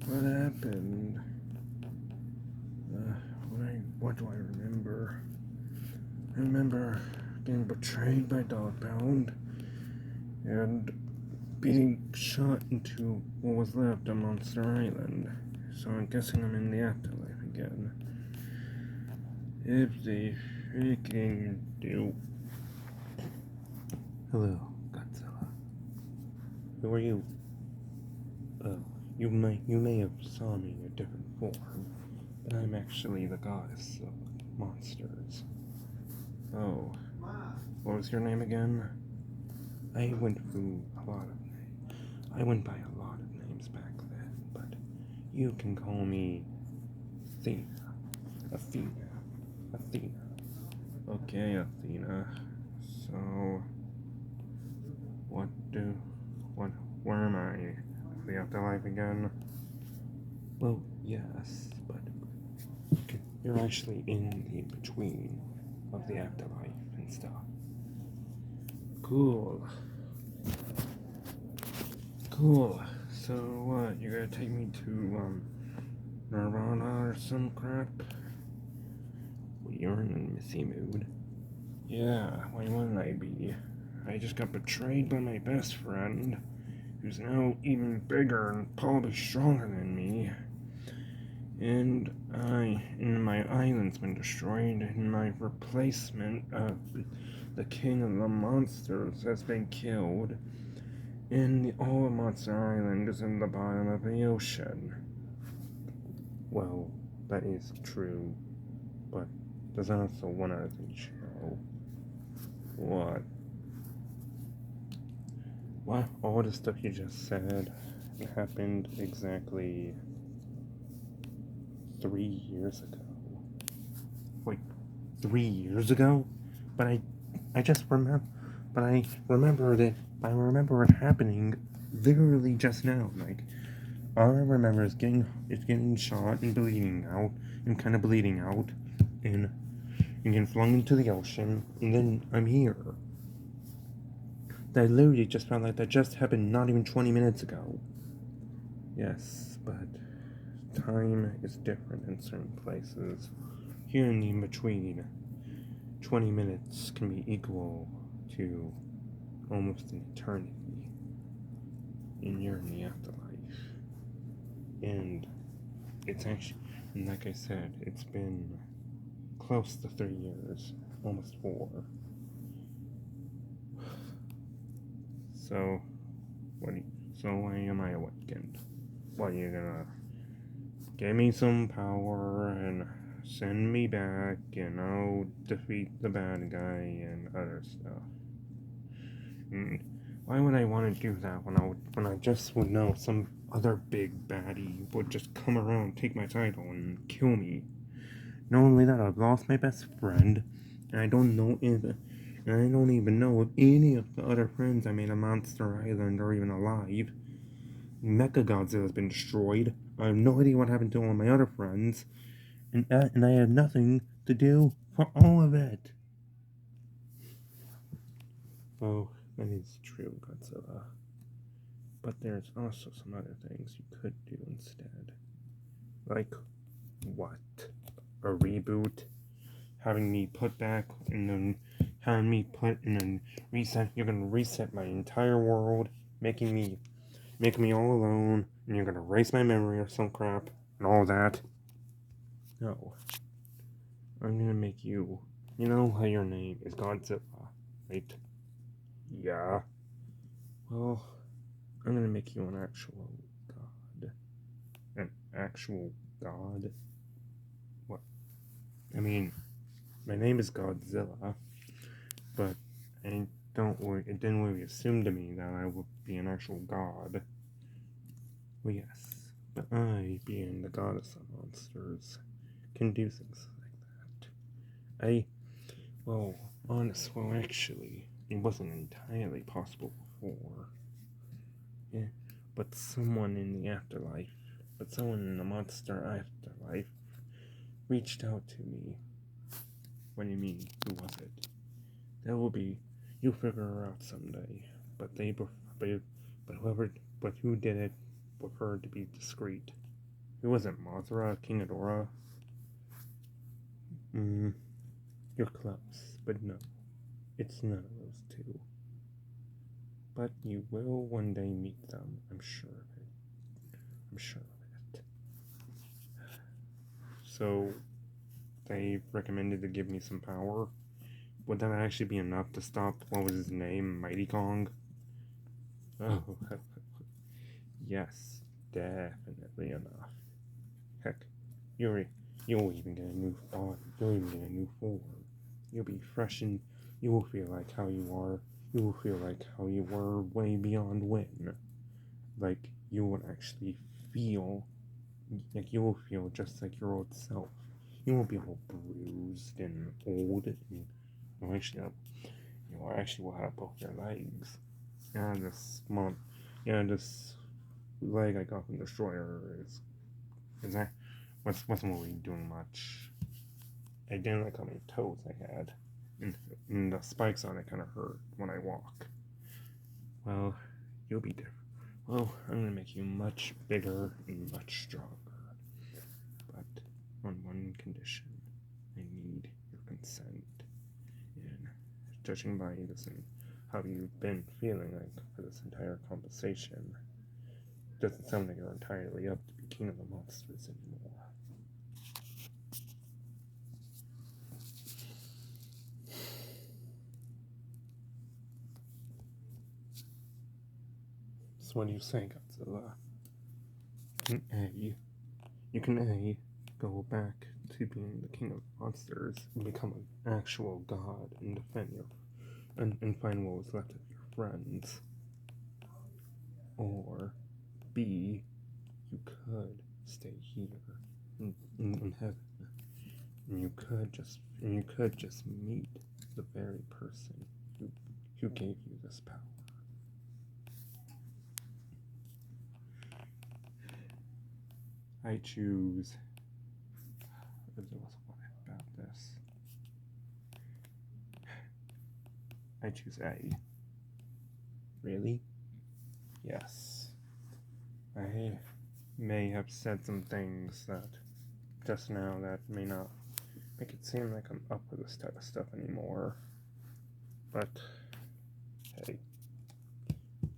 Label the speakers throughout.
Speaker 1: What happened? What do I remember? I remember getting betrayed by Dogpound and being shot into what was left of Monster Island. So I'm guessing I'm in the afterlife again. If they freaking do. Hello, Godzilla. Who are you? You may have saw me in a different form, but I'm actually the goddess of monsters. Oh, what was your name again? I went through a lot of names. I went by a lot of names back then, but you can call me Athena. Athena. Okay, Athena. So, what do, what, where am I? The afterlife again? Well, yes, but you're actually in the in-between of the afterlife and stuff. Cool. So what? You gonna take me to Nirvana or some crap? Well, you're in a messy mood. Yeah, why wouldn't I be? I just got betrayed by my best friend, who's now even bigger and probably stronger than me. And my island's been destroyed, and my replacement, the king of the monsters, has been killed. And all of Monster Island is in the bottom of the ocean. Well, that is true, but there's also one other thing you should know. What? What? All the stuff you just said happened exactly 3 years ago. Wait, 3 years ago? But I just remember. But I remember that. I remember it happening literally just now. Like, all I remember is getting shot and bleeding out, and kind of bleeding out, and getting flung into the ocean, and then I'm here. That literally just felt like that just happened not even 20 minutes ago. Yes, but time is different in certain places. Here in the in-between, 20 minutes can be equal to almost an eternity. And you're in the afterlife. And it's actually, and like I said, it's been close to 3 years, almost 4. So, why am I awakened? What, you gonna give me some power and send me back and I'll defeat the bad guy and other stuff? Why would I want to do that when I just would know some other big baddie would just come around, take my title, and kill me? Not only that, I've lost my best friend, and I don't even know if any of the other friends I made on Monster Island are even alive. Mechagodzilla's been destroyed. I have no idea what happened to all of my other friends, and I have nothing to do for all of it. Oh, that is true, Godzilla. But there's also some other things you could do instead. Like, what? A reboot? Having me put back and then having me put in a reset. You're gonna reset my entire world, making me all alone, and you're gonna erase my memory or some crap and all that. No. I'm gonna make you. You know how your name is Godzilla, right? Yeah. Well, I'm gonna make you an actual god. An actual god? What? I mean, my name is Godzilla, but it didn't really assume to me that I would be an actual god. Well, yes, but I, being the goddess of monsters, can do things like that. Actually, it wasn't entirely possible before. Yeah, but someone in the afterlife, but someone in the monster afterlife reached out to me. What do you mean? Who was it? That will be. You'll figure her out someday. But who did it preferred to be discreet. Who was it? Mothra? King Ghidorah? You're close, but no. It's none of those two. But you will one day meet them, I'm sure of it. I'm sure of it. So, they recommended to give me some power. Would that actually be enough to stop, what was his name, Mighty Kong? Oh, yes, definitely enough. Heck, you'll even get a new body, you'll even get a new form. You'll be fresh and you will feel like how you are. You will feel like how you were way beyond when. Like, you will actually feel, like you will feel just like your old self. You won't be all bruised and old, and you'll actually will have both your legs. Yeah, this leg I got from the Destroyer is that wasn't really doing much. I didn't like how many toes I had, and the spikes on it kind of hurt when I walk. Well, you'll be different. Well, I'm gonna make you much bigger and much stronger, but on one condition. I need your consent. And judging by this and how you've been feeling like for this entire conversation, doesn't sound like you're entirely up to be king of the monsters anymore. So what do you say, Godzilla? You can A, go back to being the king of monsters and become an actual god and defend and find what was left of your friends. Or B, you could stay here in heaven. And you could just meet the very person who gave you this power. I choose. There was one about this. I choose A. Really? Yes. I may have said some things that just now that may not make it seem like I'm up for this type of stuff anymore. But hey,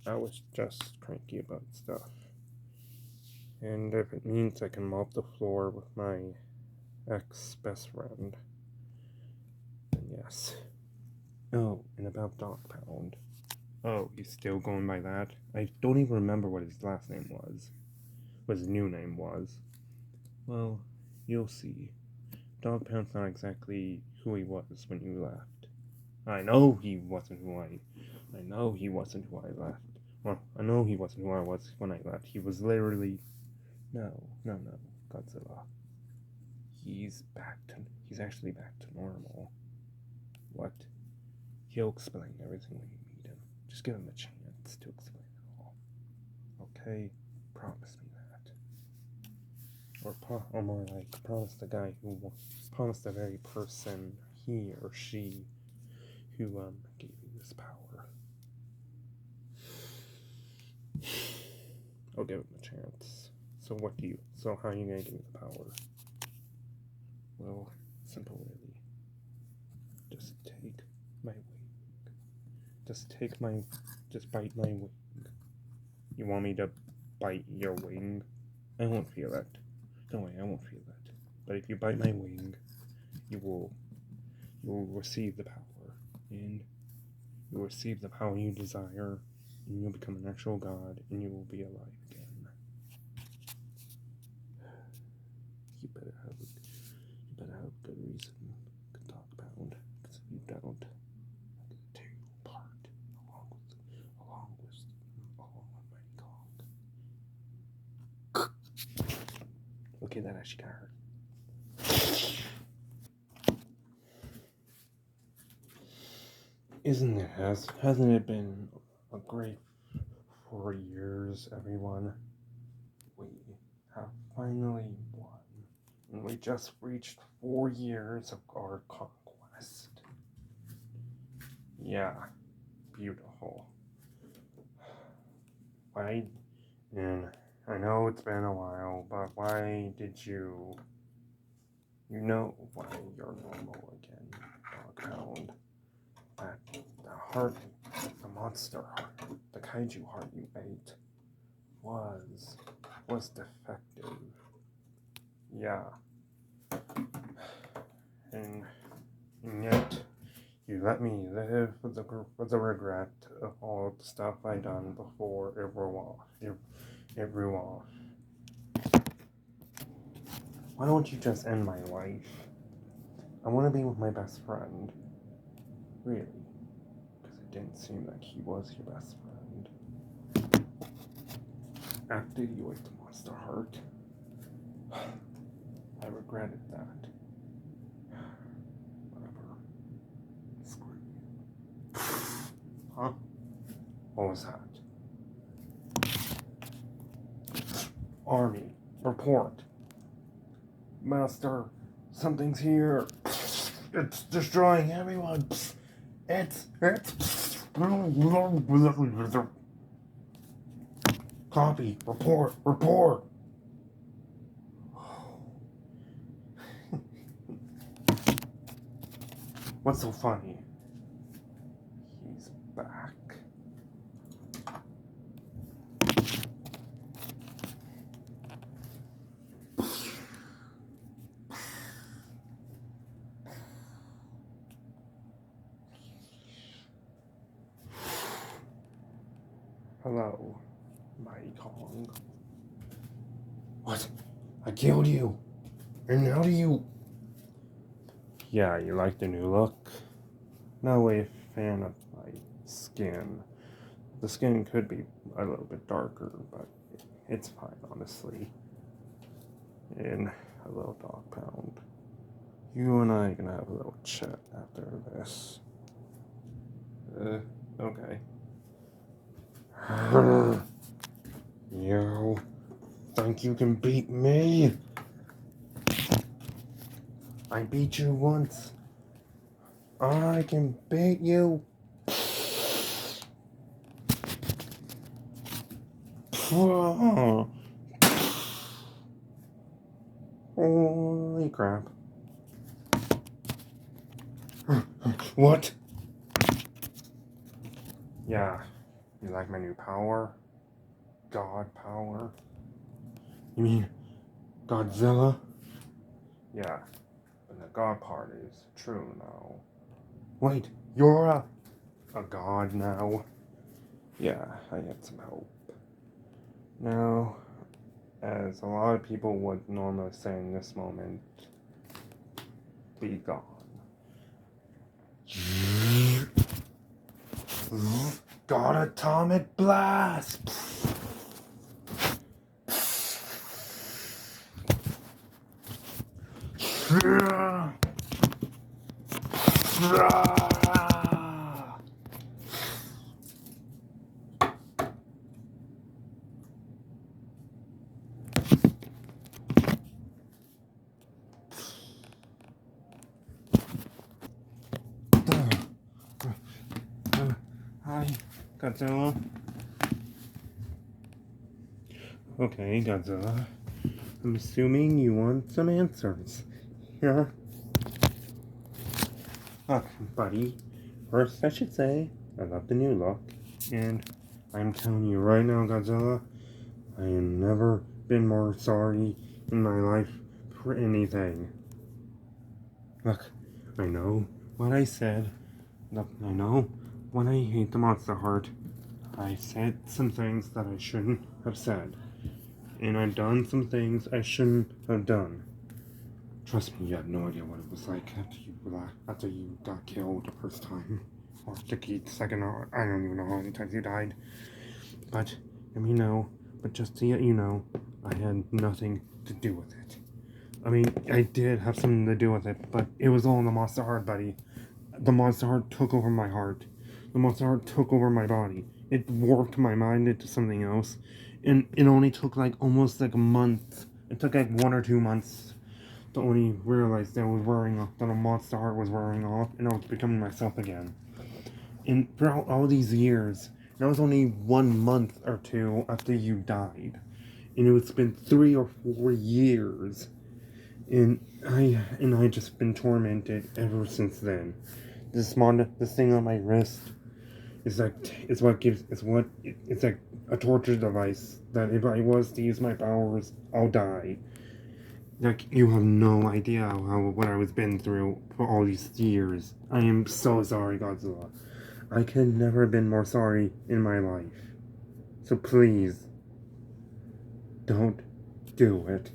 Speaker 1: I was just cranky about stuff. And if it means I can mop the floor with my ex-best friend, then yes. Oh, and about Dog Pound. Oh, he's still going by that? I don't even remember what his last name was. What his new name was. Well, you'll see. Dog Pound's not exactly who he was when you left. I know he wasn't who I left. Well, I know he wasn't who I was when I left. He was literally... No, Godzilla. He's actually back to normal. What? He'll explain everything when you meet him. Just give him a chance to explain it all. Okay? Promise me that. Or more like, promise the very person, he or she, who, gave you this power. I'll give him a chance. So how are you gonna give me the power? Well, simple really. Just take my wing. Just bite my wing. You want me to bite your wing? I won't feel it. Don't worry, I won't feel it. But if you bite my wing, you will receive the power. And you'll receive the power you desire, and you'll become an actual god, and you will be alive again. You better have a good reason to talk about, because if you don't, I'm gonna tear you apart along with Mighty Kong. Okay, that actually got hurt. Hasn't it been a great 4 years, everyone? We have finally won. And we just reached 4 years of our conquest. Yeah, beautiful. Right? And I know it's been a while, but why did you... You know why you're normal again, Doghound. That the heart, the monster heart, the kaiju heart you ate was defective. Yeah. And yet you let me live with the regret of all the stuff I done before it blew off. It blew off. Why don't you just end my life? I want to be with my best friend. Really. Because it didn't seem like he was your best friend. After you ate the monster heart, I regretted that. Whatever. Screw you. Huh? What was that? Army, report. Master, something's here. It's destroying everyone. It's. Copy, report. What's so funny? He's back. Hello, Mighty Kong. What? I killed you. And how do you... Yeah, you like the new look? No way fan of my skin. The skin could be a little bit darker, but it's fine, honestly. And a little dog pound. You and I are gonna have a little chat after this. Okay. You think you can beat me? I beat you once. I can beat you. Holy crap. What? Yeah, you like my new power? God power? You mean Godzilla? Yeah, but the God part is true now. Wait, you're a god now? Yeah, I get some hope. Now, as a lot of people would normally say in this moment, be gone. God atomic blast! Hi, Godzilla. Okay, Godzilla. I'm assuming you want some answers. Yeah? Look, buddy. First, I should say, I love the new look. And I'm telling you right now, Godzilla, I have never been more sorry in my life for anything. Look, I know what I said. Look, I know when I hate the Monster Heart, I said some things that I shouldn't have said. And I've done some things I shouldn't have done. Trust me, you have no idea what it was like after you got killed the first time. Or the second, or I don't even know how many times you died. But, let me know. But just to let you know, I had nothing to do with it. I mean, I did have something to do with it, but it was all in the Monster Heart, buddy. The Monster Heart took over my heart. The Monster Heart took over my body. It warped my mind into something else. And it only took almost a month. It took 1 or 2 months to only realize that I was wearing off, that a Monster Heart was wearing off, and I was becoming myself again. And throughout all these years, that was only 1 month or 2 after you died. and it's been 3 or 4 years, and I just been tormented ever since then. This thing on my wrist is like it's like a torture device that if I was to use my powers, I'll die. Like, you have no idea what I was been through for all these years. I am so sorry, Godzilla. I could never have been more sorry in my life. So please, don't do it.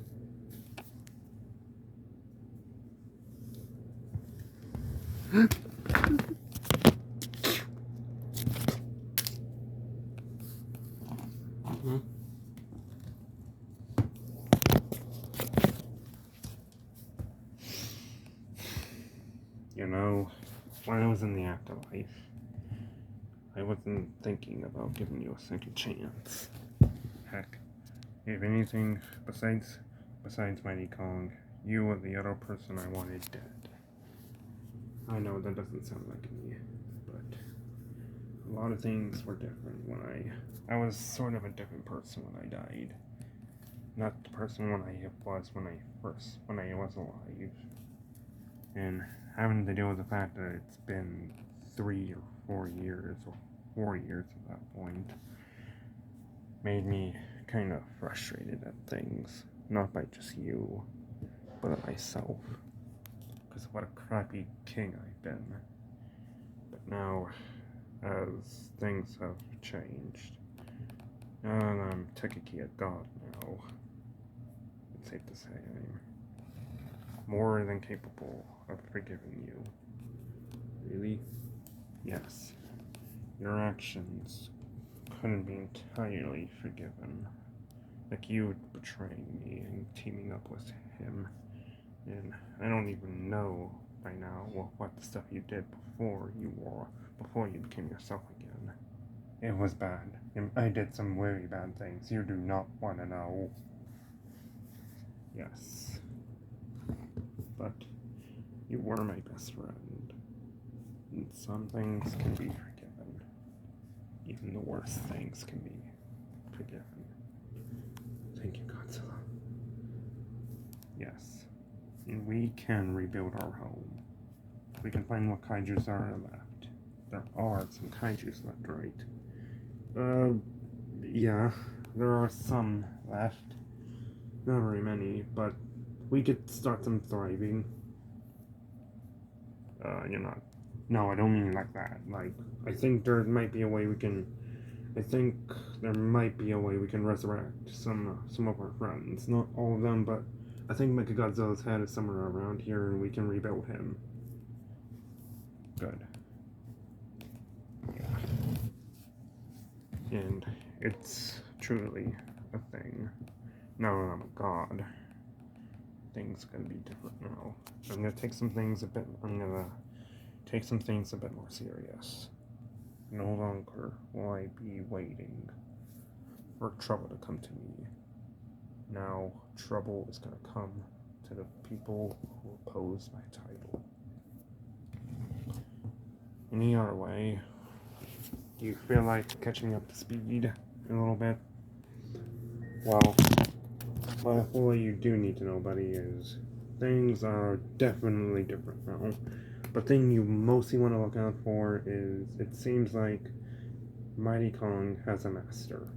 Speaker 1: You know, when I was in the afterlife, I wasn't thinking about giving you a second chance. Heck, if anything, besides Mighty Kong, you were the other person I wanted dead. I know that doesn't sound like me, but a lot of things were different when I was sort of a different person when I died. Not the person when I was when I was alive. And having to deal with the fact that it's been 3 or 4 years, or 4 years at that point, made me kind of frustrated at things. Not by just you, but at myself. Because of what a crappy king I've been. But now, as things have changed, and I'm technically a god now, it's safe to say I'm more than capable of forgiving you. Really? Yes. Your actions couldn't be entirely forgiven. Like you betraying me and teaming up with him. And I don't even know by now what the stuff you did before you became yourself again. It was bad. And I did some very bad things. You do not want to know. Yes. But you were my best friend. And some things can be forgiven. Even the worst things can be forgiven. Thank you, Godzilla. Yes. And we can rebuild our home. We can find what kaijus are left. There are some kaijus left, right? Yeah. There are some left. Not very many, but we could start them thriving. You're not. No, I don't mean like that. Like, I think there might be a way we can. I think there might be a way we can resurrect some of our friends. Not all of them, but I think Mechagodzilla's head is somewhere around here, and we can rebuild him. Good. Yeah. And it's truly a thing. Now that I'm a god, things are gonna be different now. I'm gonna take some things a bit more serious. No longer will I be waiting for trouble to come to me. Now, trouble is gonna come to the people who oppose my title. Any other way, do you feel like catching up to speed a little bit? Well, what you do need to know, buddy, is things are definitely different now. But the thing you mostly want to look out for is it seems like Mighty Kong has a master.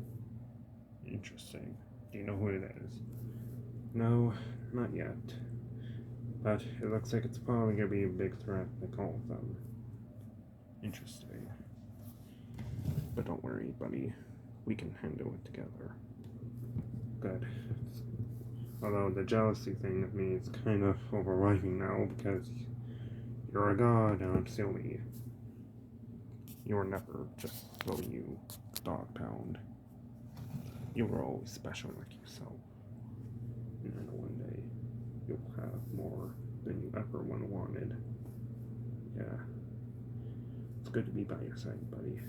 Speaker 1: Interesting. Do you know who it is? No, not yet. But it looks like it's probably going to be a big threat like all of them. Interesting. But don't worry, buddy. We can handle it together. Good. Although the jealousy thing of me is kind of overriding now because you're a god and I'm silly. You were never just so you dog pound. You were always special like yourself. And I know one day you'll have more than you ever wanted. Yeah. It's good to be by your side, buddy.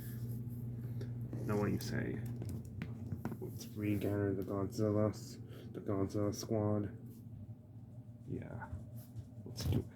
Speaker 1: Now what do you say? Let's regather the Godzilla squad. Yeah. Let's do it.